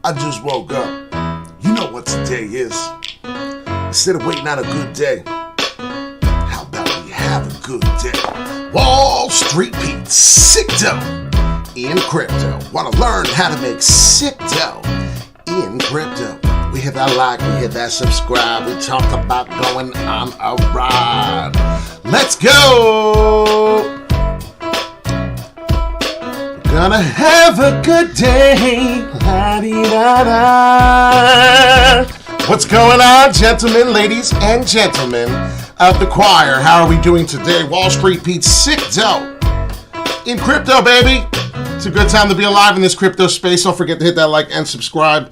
I just woke up. You know what today is. Instead of waiting on a good day, how about we have a good day? Wall Street Pete, sick dough in crypto. Want to learn how to make sick dough in crypto? We hit that like, we hit that subscribe. We talk about going on a ride. Let's go! Gonna have a good day. La-dee-da-da. What's going on, gentlemen, ladies, and gentlemen of the choir? How are we doing today? Wall Street Pete's sick dough in crypto, baby. It's a good time to be alive in this crypto space. Don't forget to hit that like and subscribe.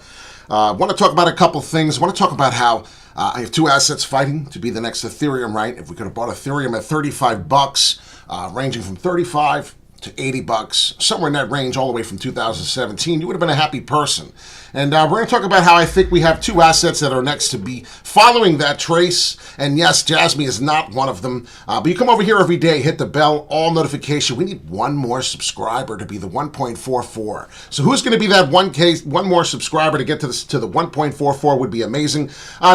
I want to talk about a couple things. I want to talk about how I have two assets fighting to be the next Ethereum, right? If we could have bought Ethereum at 35 bucks, ranging from 35 to 80 bucks, somewhere in that range all the way from 2017, you would have been a happy person. And we're going to talk about how I think we have two assets that are next to be following that trace. And yes, Jasmy is not one of them. But you come over here every day, hit the bell, all notification. We need one more subscriber to be the 1.44. So who's going to be that one more subscriber to get to the 1.44 would be amazing.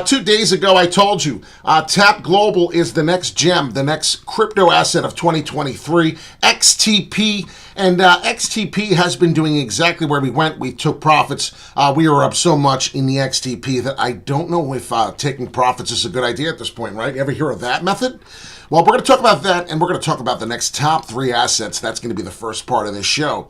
2 days ago, I told you, Tap Global is the next gem, the next crypto asset of 2023, XTP. And XTP has been doing exactly where we went. We took profits. We were up so much in the XTP that I don't know if taking profits is a good idea at this point, right? Ever hear of that method? Well, we're going to talk about that, and we're going to talk about the next top 3 assets. That's going to be the first part of this show.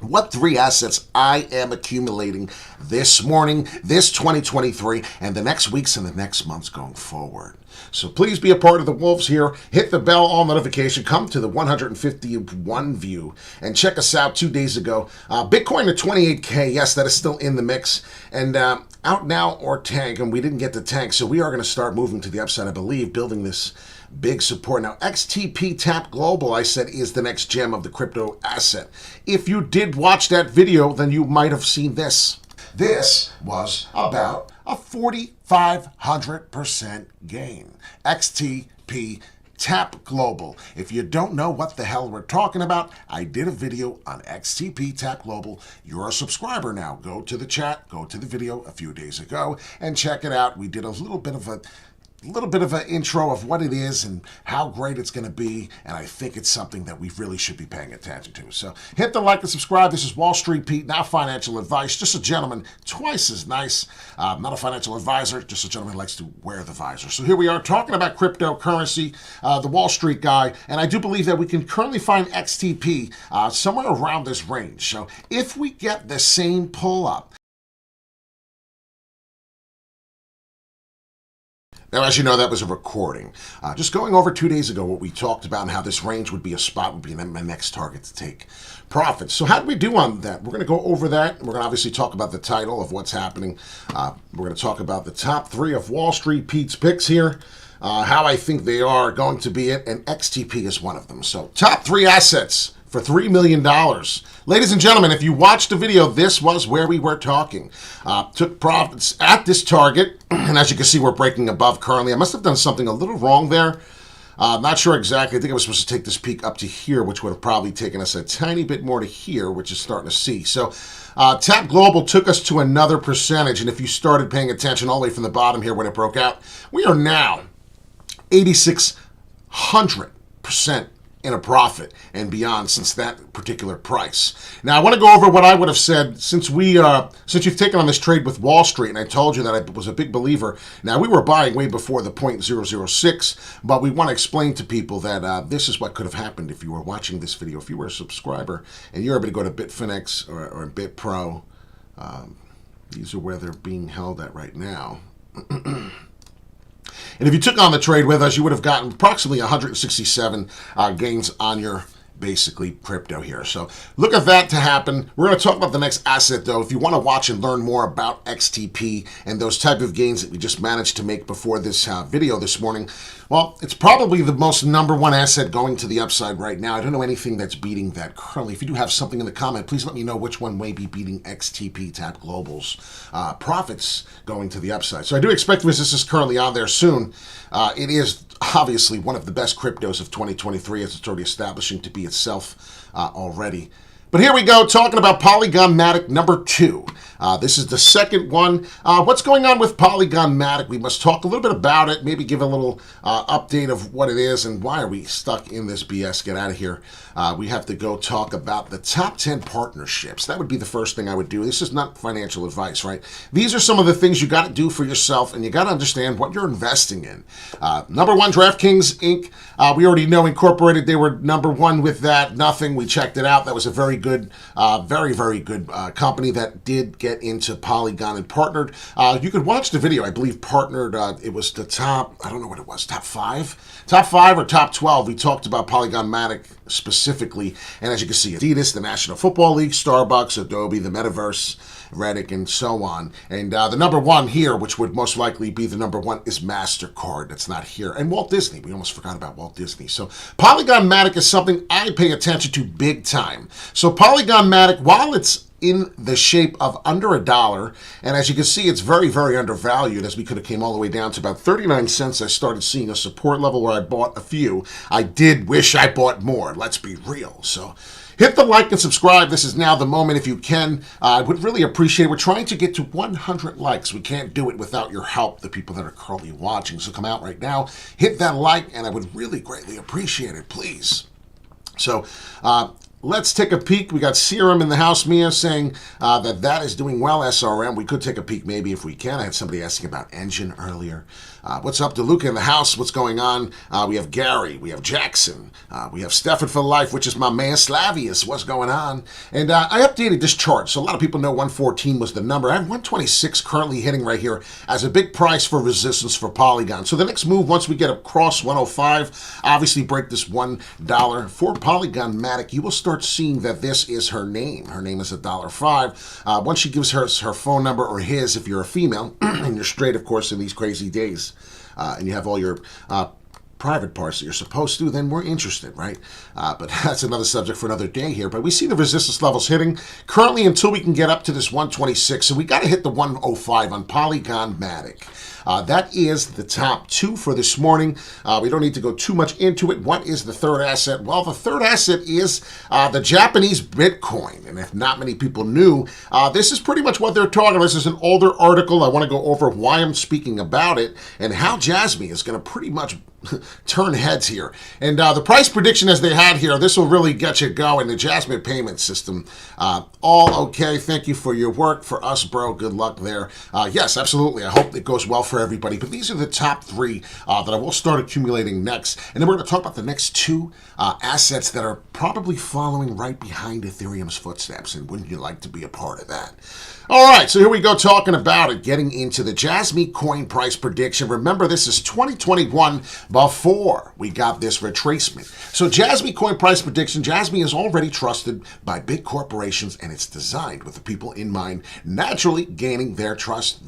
What 3 assets I am accumulating this morning, this 2023, and the next weeks and the next months going forward. So please be a part of the Wolves here. Hit the bell, all notification. Come to the 151 view and check us out 2 days ago. Bitcoin at 28K. Yes, that is still in the mix. And out now or tank, and we didn't get the tank, so we are going to start moving to the upside, I believe, building this big support. Now, XTP Tap Global, I said, is the next gem of the crypto asset. If you did watch that video, then you might have seen this. This was about a 4,500% gain. XTP Tap Global. If you don't know what the hell we're talking about, I did a video on XTP Tap Global. You're a subscriber now. Go to the chat, go to the video a few days ago, and check it out. We did a little bit of an intro of what it is and how great it's going to be, and I think it's something that we really should be paying attention to. So hit the like and subscribe. This is Wall Street Pete, not financial advice, just a gentleman twice as nice. Not a financial advisor, just a gentleman who likes to wear the visor. So here we are talking about cryptocurrency, the Wall Street guy, and I do believe that we can currently find XTP somewhere around this range. So if we get the same pull up, now, as you know, that was a recording. Just going over 2 days ago what we talked about and how this range would be a spot, would be my next target to take profits. So how did we do on that? We're going to go over that. We're going to obviously talk about the title of what's happening. We're going to talk about the top 3 of Wall Street Pete's picks here, how I think they are going to be it, and XTP is one of them. So top 3 assets for $3 million. Ladies and gentlemen, if you watched the video, this was where we were talking. Took profits at this target, and as you can see, we're breaking above currently. I must have done something a little wrong there. Not sure exactly. I think I was supposed to take this peak up to here, which would have probably taken us a tiny bit more to here, which is starting to see. So Tap Global took us to another percentage, and if you started paying attention all the way from the bottom here when it broke out, we are now 8,600% in a profit and beyond since that particular price. Now, I want to go over what I would have said since you've taken on this trade with Wall Street, and I told you that I was a big believer. Now, we were buying way before the 0.006, but we want to explain to people that this is what could have happened if you were watching this video. If you were a subscriber and you're able to go to Bitfinex or BitPro, these are where they're being held at right now. And if you took on the trade with us, you would have gotten approximately 167 gains on your basically crypto here. So look at that to happen. We're going to talk about the next asset, though. If you want to watch and learn more about XTP and those type of gains that we just managed to make before this video this morning, well, it's probably the most #1 asset going to the upside right now. I don't know anything that's beating that currently. If you do have something in the comment, please let me know which one may be beating XTP Tap Global's profits going to the upside. So I do expect this is currently on there soon. It is obviously one of the best cryptos of 2023, as it's already establishing to be itself already. But here we go, talking about Polygon Matic number 2. This is the second one. What's going on with Polygon Matic? We must talk a little bit about it, maybe give a little update of what it is and why are we stuck in this BS. Get out of here. We have to go talk about the top 10 partnerships. That would be the first thing I would do. This is not financial advice, right? These are some of the things you got to do for yourself, and you got to understand what you're investing in. Number 1, DraftKings Inc. We already know Incorporated, they were number 1 with that. Nothing. We checked it out. That was a very good, very good company that did get into Polygon and partnered. You could watch the video. I believe partnered. It was the top, I don't know what it was, top 5? Top 5 or top 12. We talked about Polygon Matic specifically. And as you can see, Adidas, the National Football League, Starbucks, Adobe, the Metaverse, Reddit, and so on. And the number 1 here, which would most likely be the number 1, is MasterCard. That's not here. And Walt Disney. We almost forgot about Walt Disney. So Polygon Matic is something I pay attention to big time. So Polygon Matic, while it's in the shape of under $1, and as you can see, it's very, very undervalued, as we could have came all the way down to about 39 cents. I started seeing a support level where I bought a few. I did wish I bought more, let's be real. So hit the like and subscribe. This is now the moment if you can. I would really appreciate it. We're trying to get to 100 likes. We can't do it without your help, the people that are currently watching. So come out right now, hit that like, and I would really greatly appreciate it, please. So, let's take a peek. We got Serum in the house, Mia, saying that is doing well, SRM. We could take a peek maybe if we can. I had somebody asking about Engine earlier. What's up, DeLuca in the house? What's going on? We have Gary. We have Jackson. We have Stefford for Life, which is my man Slavius. What's going on? And I updated this chart. So a lot of people know 114 was the number. I have 126 currently hitting right here as a big price for resistance for Polygon. So the next move, once we get across 105, obviously break this $1 for Polygon Matic, you will start seeing that this is her name. Her name is $1.05. Once she gives her phone number or his, if you're a female, and you're straight, of course, in these crazy days, and you have all your private parts that you're supposed to, then we're interested, right? But that's another subject for another day here. But we see the resistance levels hitting currently until we can get up to this 126. So we got to hit the 105 on Polygon Matic. That is the top 2 for this morning. We don't need to go too much into it. What is the third asset? Well, the third asset is the Japanese Bitcoin. And if not many people knew, this is pretty much what they're talking about. This is an older article. I want to go over why I'm speaking about it and how Jasmy is going to pretty much turn heads here. And the price prediction as they had here, this will really get you going. The Jasmy payment system, all okay. Thank you for your work. For us, bro, good luck there. Yes, absolutely. I hope it goes well for everybody. But these are the top 3 that I will start accumulating next. And then we're going to talk about the next 2 assets that are probably following right behind Ethereum's footsteps. And wouldn't you like to be a part of that? All right, so here we go talking about it, getting into the Jasmy coin price prediction. Remember, this is 2021 before we got this retracement. So Jasmy coin price prediction, Jasmy is already trusted by big corporations, and it's designed with the people in mind, naturally gaining their trust.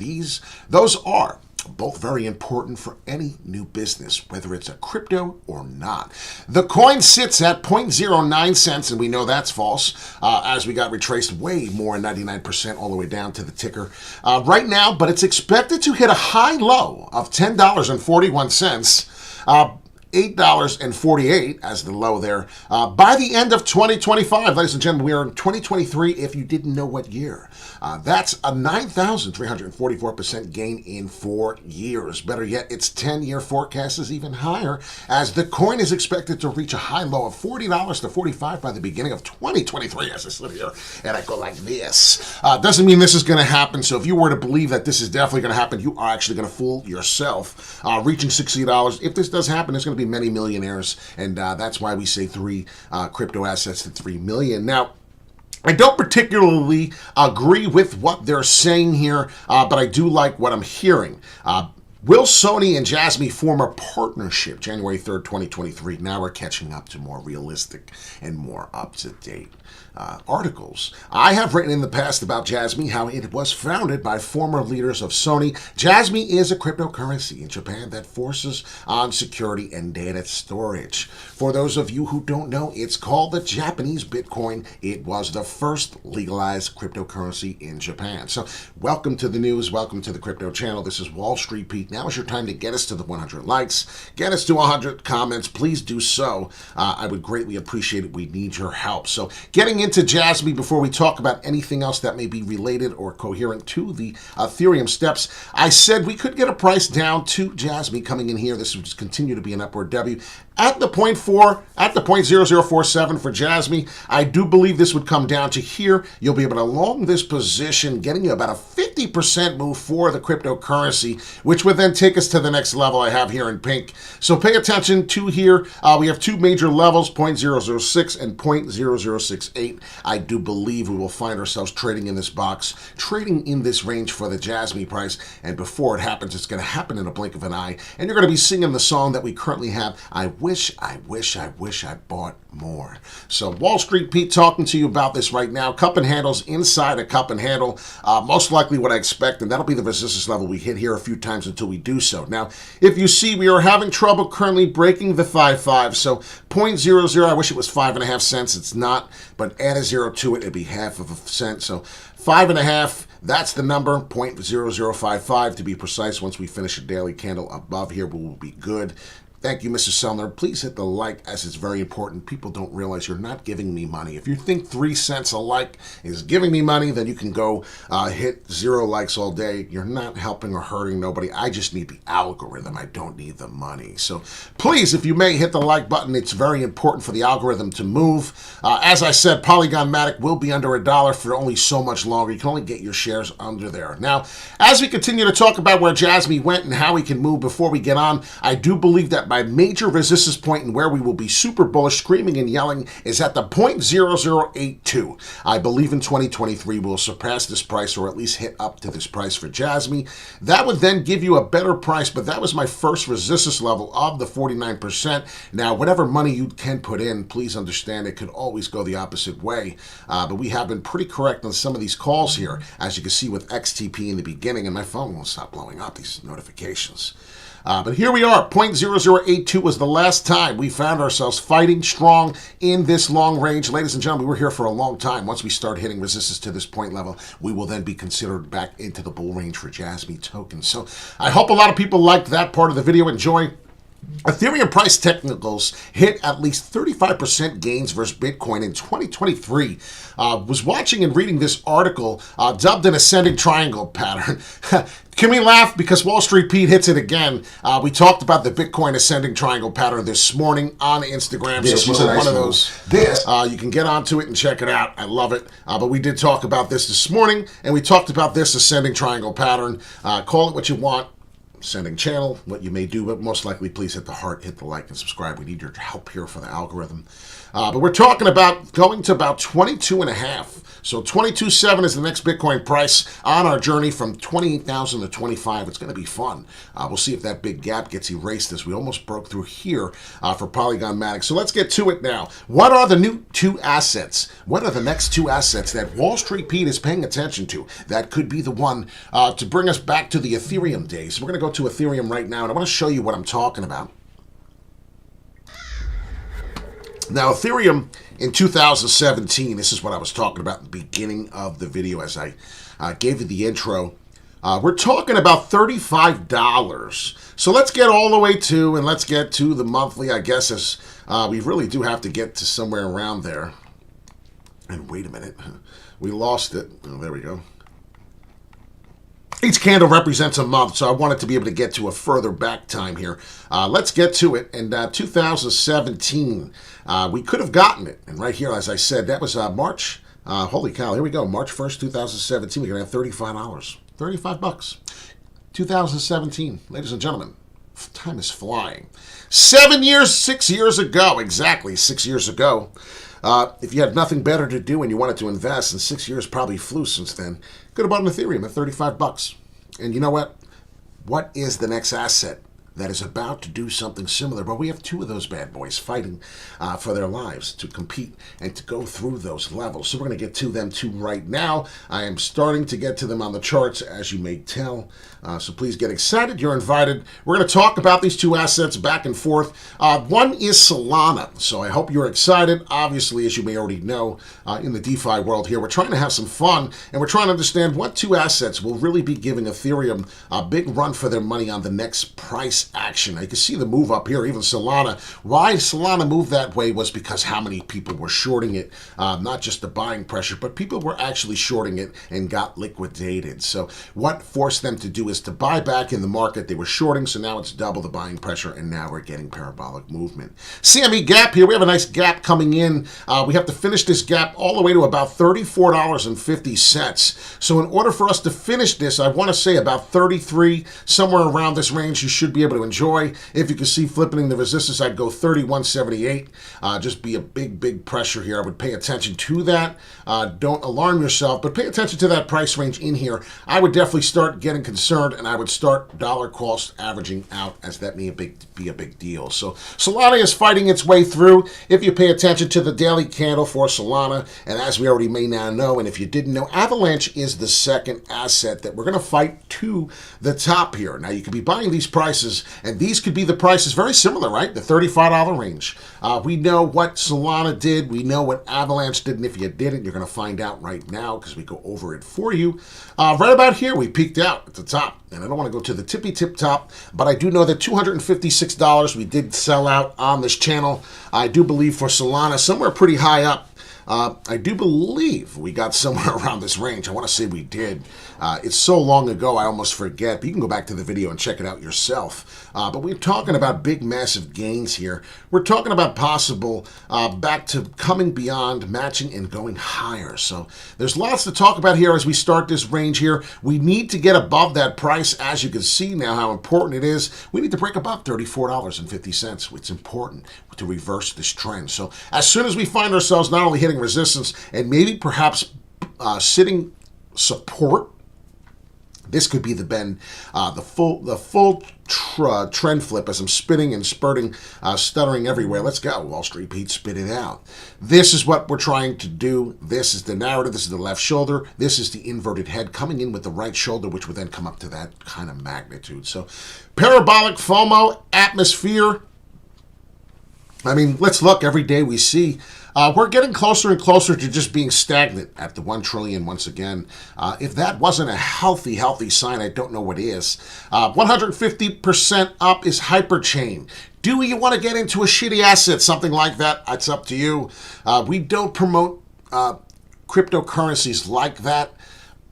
Those are both very important for any new business, whether it's a crypto or not. The coin sits at 0.09 cents, and we know that's false, as we got retraced way more, 99% all the way down to the ticker right now, but it's expected to hit a high low of $10.41. $8.48 as the low there by the end of 2025. Ladies and gentlemen, we are in 2023 if you didn't know what year. That's a 9,344% gain in 4 years. Better yet, its 10-year forecast is even higher, as the coin is expected to reach a high low of $40 to $45 by the beginning of 2023, as I sit here and I go like this. Doesn't mean this is going to happen, so if you were to believe that this is definitely going to happen, you are actually going to fool yourself. Reaching $60, if this does happen, it's going to be many millionaires, and that's why we say 3 crypto assets to 3 million. Now, I don't particularly agree with what they're saying here, but I do like what I'm hearing. Will Sony and Jasmy form a partnership January 3rd, 2023? Now we're catching up to more realistic and more up-to-date articles. I have written in the past about Jasmy, how it was founded by former leaders of Sony. Jasmy is a cryptocurrency in Japan that forces on security and data storage. For those of you who don't know, it's called the Japanese Bitcoin. It was the first legalized cryptocurrency in Japan. So welcome to the news. Welcome to the crypto channel. This is Wall Street Pete. week. Now is your time to get us to the 100 likes, get us to 100 comments. Please do so. I would greatly appreciate it. We need your help. So getting into Jasmy before we talk about anything else that may be related or coherent to the Ethereum steps, I said we could get a price down to Jasmy coming in here. This would just continue to be an upward W. At the 0.0047 for Jasmy, I do believe this would come down to here. You'll be able to long this position, getting you about a 50% move for the cryptocurrency, which would then take us to the next level I have here in pink. So pay attention to here. We have two major levels, 0.006 and 0.0068. I do believe we will find ourselves trading in this box, trading in this range for the Jasmy price. And before it happens, it's going to happen in a blink of an eye. And you're going to be singing the song that we currently have. I wish I bought more. So Wall Street Pete talking to you about this right now. Cup and handles inside a cup and handle. Most likely what I expect, and that'll be the resistance level we hit here a few times until we do so. Now, if you see, we are having trouble currently breaking the 5.5. So 0.00, I wish it was 5.5 cents. It's not, but add a zero to it, it'd be half of a cent. So 5.5. That's the number, 0.0055 to be precise. Once we finish a daily candle above here, we will be good. Thank you, Mr. Sellner. Please hit the like, as it's very important. People don't realize you're not giving me money. If you think 3 cents a like is giving me money, then you can go hit 0 likes all day. You're not helping or hurting nobody. I just need the algorithm. I don't need the money. So please, if you may, hit the like button. It's very important for the algorithm to move. As I said, Polygon Matic will be under $1 for only so much longer. You can only get your shares under there. Now, as we continue to talk about where Jasmy went and how we can move before we get on, I do believe that my major resistance point and where we will be super bullish, screaming and yelling, is at the 0.0082. I believe in 2023 we'll surpass this price, or at least hit up to this price for Jasmy. That would then give you a better price, but that was my first resistance level of the 49%. Now, whatever money you can put in, please understand it could always go the opposite way. But we have been pretty correct on some of these calls here, as you can see with XTP in the beginning, and my phone won't stop blowing up these notifications. But here we are. 0.0082 was the last time we found ourselves fighting strong in this long range. Ladies and gentlemen, we were here for a long time. Once we start hitting resistance to this point level, we will then be considered back into the bull range for Jasmy tokens. So I hope a lot of people liked that part of the video. Enjoy. Ethereum price technicals hit at least 35% gains versus Bitcoin in 2023. Was watching and reading this article dubbed an ascending triangle pattern. Can we laugh? Because Wall Street Pete hits it again. We talked about the Bitcoin ascending triangle pattern this morning on Instagram. This was one of those. You can get onto it and check it out. I love it. But we did talk about this morning, and we talked about this ascending triangle pattern. Call it what you want. Sending channel, what you may do, but most likely please hit the heart, hit the like, and subscribe. We need your help here for the algorithm. But we're talking about going to about 22.5. So 22.7 is the next Bitcoin price on our journey from 28,000 to 25. It's going to be fun. We'll see if that big gap gets erased, as we almost broke through here for Polygon Matic. So let's get to it now. What are the new two assets? What are the next two assets that Wall Street Pete is paying attention to? That could be the one to bring us back to the Ethereum days. We're going to go to Ethereum right now, and I want to show you what I'm talking about. Now, Ethereum in 2017, this is what I was talking about at the beginning of the video as I gave you the intro. We're talking about $35. So let's get all the way to, and let's get to the monthly, I guess, as we really do have to get to somewhere around there. And wait a minute, we lost it. Oh, there we go. Each candle represents a month, so I wanted to be able to get to a further back time here. Let's get to it. In 2017, we could have gotten it. And right here, as I said, that was March. Holy cow, here we go. March 1st, 2017. We're going to have $35. $35. 2017. Ladies and gentlemen, time is flying. 6 years ago, exactly 6 years ago. If you had nothing better to do and you wanted to invest, and 6 years probably flew since then, could have bought an Ethereum at $35. And you know what? What is the next asset that is about to do something similar. But we have two of those bad boys fighting for their lives to compete and to go through those levels. So we're going to get to them two right now. I am starting to get to them on the charts, as you may tell. So please get excited. You're invited. We're going to talk about these two assets back and forth. One is Solana. So I hope you're excited. Obviously, as you may already know, in the DeFi world here, we're trying to have some fun, and we're trying to understand what two assets will really be giving Ethereum a big run for their money on the next price action. Now, you can see the move up here, even Solana. Why Solana moved that way was because how many people were shorting it, not just the buying pressure, but people were actually shorting it and got liquidated. So what forced them to do is to buy back in the market. They were shorting, so now it's double the buying pressure, and now we're getting parabolic movement. CME gap here. We have a nice gap coming in. We have to finish this gap all the way to about $34.50. So in order for us to finish this, I want to say about 33, somewhere around this range, you should be able to enjoy. If you can see flipping the resistance, I'd go 31.78. Just be a big pressure here. I would pay attention to that. Don't alarm yourself, but pay attention to that price range in here. I would definitely start getting concerned, and I would start dollar cost averaging out, as that may be a big deal. So Solana is fighting its way through. If you pay attention to the daily candle for Solana, and as we already may now know, and if you didn't know, Avalanche is the second asset that we're going to fight to the top here. Now, you could be buying these prices, and these could be the prices very similar, right? The $35 range. We know what Solana did. We know what Avalanche did, and if you didn't, you're going to find out right now because we go over it for you. Right about here, we peaked out at the top. And I don't want to go to the tippy tip top, but I do know that $256 we did sell out on this channel. I do believe for Solana, somewhere pretty high up. I do believe we got somewhere around this range. I want to say we did. It's so long ago, I almost forget. But you can go back to the video and check it out yourself. But we're talking about big, massive gains here. We're talking about possible back to coming beyond, matching, and going higher. So there's lots to talk about here as we start this range here. We need to get above that price. As you can see now how important it is. We need to break above $34.50. It's important to reverse this trend. So as soon as we find ourselves not only hitting resistance and maybe perhaps sitting support, this could be the bend, the full trend flip as I'm spinning and spurting, stuttering everywhere. Let's go, Wall Street Pete, spit it out. This is what we're trying to do. This is the narrative. This is the left shoulder. This is the inverted head coming in with the right shoulder, which would then come up to that kind of magnitude. So parabolic FOMO atmosphere. I mean, let's look. Every day we see we're getting closer and closer to just being stagnant at the 1 trillion once again. If that wasn't a healthy sign, I don't know what is. 150% up is hyperchain. Do you want to get into a shitty asset, something like that? It's up to you. We don't promote cryptocurrencies like that,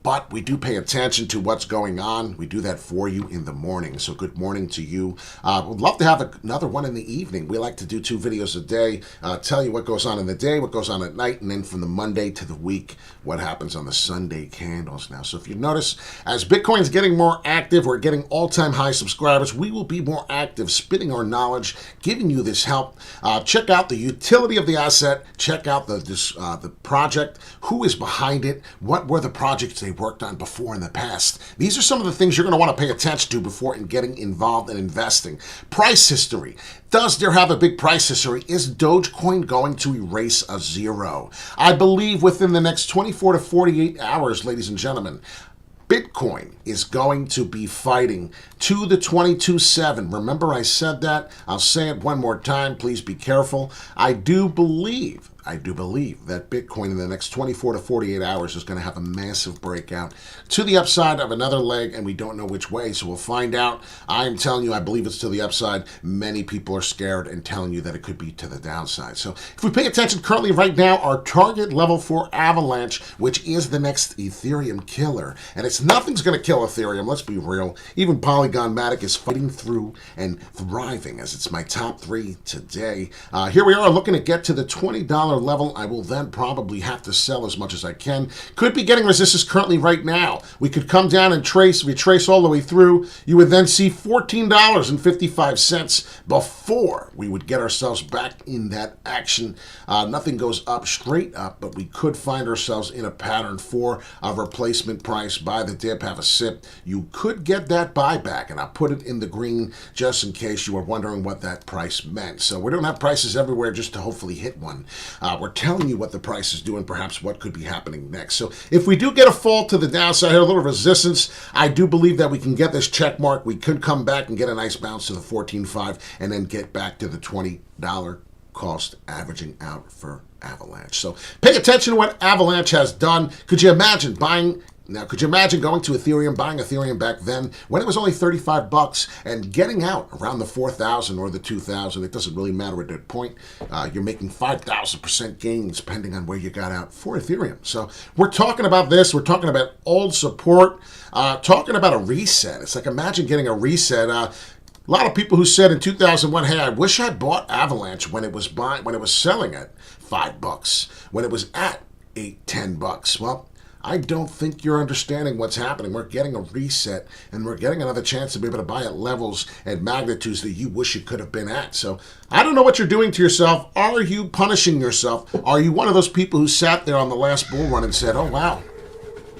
but we do pay attention to what's going on. We do that for you in the morning. So good morning to you. Would love to have another one in the evening. We like to do 2 videos a day, tell you what goes on in the day, what goes on at night, and then from the Monday to the week, what happens on the Sunday candles now. So if you notice, as Bitcoin's getting more active, we're getting all-time high subscribers, we will be more active, spitting our knowledge, giving you this help. Check out the utility of the asset. Check out the project. Who is behind it? What were the projects they worked on before in the past? These are some of the things you're going to want to pay attention to before getting involved in investing. Price history. Does there have a big price history? Is Dogecoin going to erase a zero? I believe within the next 24 to 48 hours, ladies and gentlemen, Bitcoin is going to be fighting to the 22.7. Remember I said that? I'll say it one more time. Please be careful. I do believe that Bitcoin in the next 24 to 48 hours is going to have a massive breakout to the upside of another leg, and we don't know which way, so we'll find out. I'm telling you, I believe it's to the upside. Many people are scared and telling you that it could be to the downside. So if we pay attention currently right now, our target level for Avalanche, which is the next Ethereum killer, and nothing's going to kill Ethereum, let's be real. Even Polygon Matic is fighting through and thriving as it's my top 3 today. Here we are looking to get to the $20 level, I will then probably have to sell as much as I can. Could be getting resistance currently right now. We could come down and trace. We trace all the way through. You would then see $14.55 before we would get ourselves back in that action. Nothing goes up straight up, but we could find ourselves in a pattern for a replacement price. Buy the dip, have a sip. You could get that buyback, and I'll put it in the green just in case you were wondering what that price meant. So we don't have prices everywhere just to hopefully hit one. We're telling you what the price is doing, perhaps what could be happening next. So if we do get a fall to the downside, a little resistance, I do believe that we can get this check mark. We could come back and get a nice bounce to the 14.5 and then get back to the $20 cost averaging out for Avalanche. So pay attention to what Avalanche has done. Could you imagine buying? Now, could you imagine going to Ethereum, buying Ethereum back then when it was only $35 and getting out around the 4,000 or the 2,000? It doesn't really matter at that point. You're making 5,000% gains depending on where you got out for Ethereum. So we're talking about this. We're talking about old support, talking about a reset. It's like imagine getting a reset. A lot of people who said in 2001, hey, I wish I bought Avalanche when it was selling at $5, when it was at $8, $10. Well, I don't think you're understanding what's happening. We're getting a reset, and we're getting another chance to be able to buy at levels and magnitudes that you wish you could have been at. So I don't know what you're doing to yourself. Are you punishing yourself? Are you one of those people who sat there on the last bull run and said, oh, wow,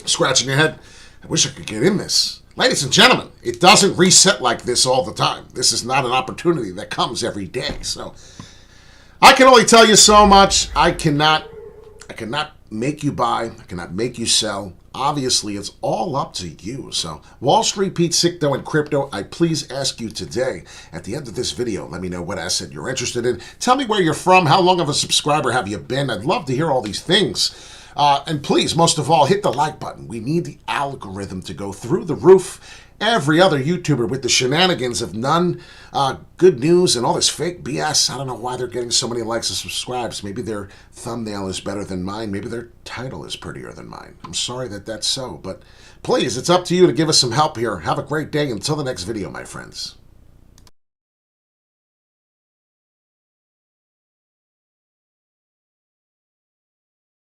scratching your head, I wish I could get in this? Ladies and gentlemen, it doesn't reset like this all the time. This is not an opportunity that comes every day. So I can only tell you so much. I cannot make you buy. I cannot make you sell. Obviously, it's all up to you. So, Wall Street Pete Sicto and crypto, I please ask you today, at the end of this video, let me know what asset you're interested in. Tell me where you're from. How long of a subscriber have you been? I'd love to hear all these things. And please, most of all, hit the like button. We need the algorithm to go through the roof. Every other YouTuber with the shenanigans of none, good news, and all this fake BS. I don't know why they're getting so many likes and subscribes. Maybe their thumbnail is better than mine. Maybe their title is prettier than mine. I'm sorry that that's so, but please, it's up to you to give us some help here. Have a great day. Until the next video, my friends.